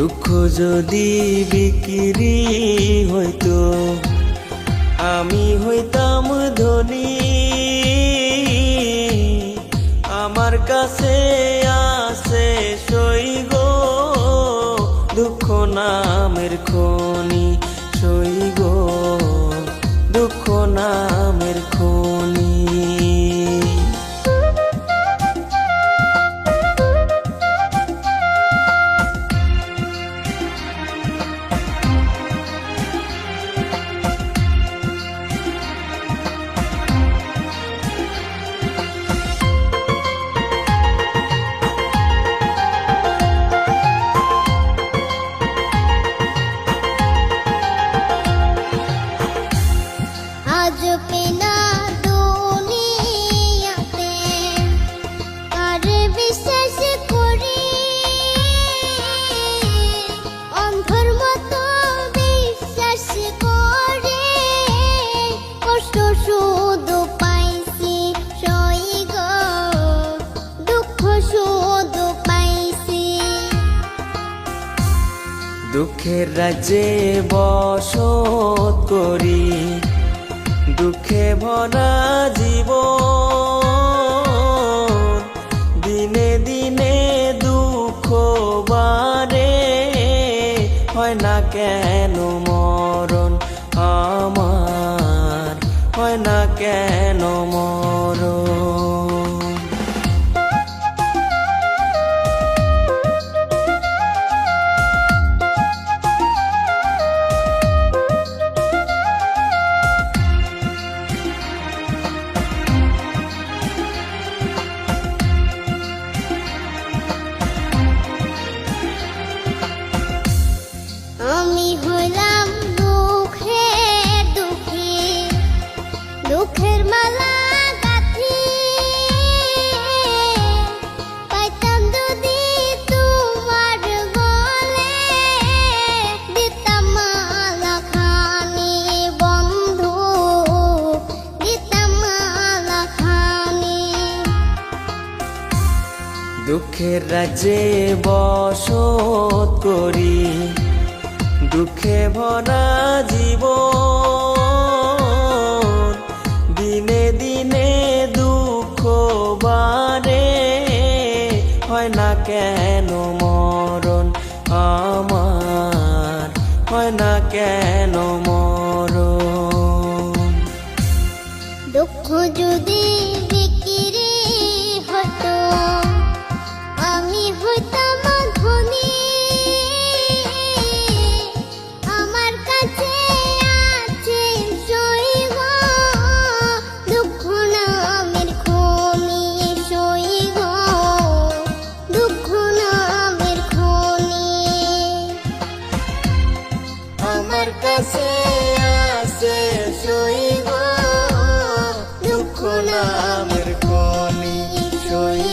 দুঃখ যদি বিক্রি হইতো আমি হইতাম ধনী। আমার কাছে আছে সই গো দুঃখ নামের খনি, সই গো দুঃখ নামের খনি। আজ পেনা দুনিয়াতে আর বিশ্বাস করি, অন্ধর মতো বিশ্বাস করে কষ্ট শুধু পাইছি সই গো দুঃখ শুধু পাইছি। দুঃখের রাজ্যে বসত করি, দুঃখে ভরা জীবন, দিনে দিনে দুঃখ বাড়ে, হয় না কেন মরণ আমার, হয় না কেন মরণ। আমি হইলাম দুঃখে দুঃখী, দুঃখের মালা গাঁথি, পাইতাম যদি তোমার গলে, দিতাম মালা খানি বন্ধু, দিতাম মালা খানি। দুঃখের রাজ্যে বসত করি, দুঃখে ভরা জীবন, দিনে দিনে দুঃখ বাড়ে, হয় না কেন মরণ আমার, হয় না কেন মরণ। দুঃখ যদি বিক্রি হতো আমি হইতাম ধনী। আমার কাছে আছে সই গো দুঃখ নামের খনি, সই গো দুঃখ নামের খনি। আমার কাছে আছে সই গো দুঃখ নামের খনি, সই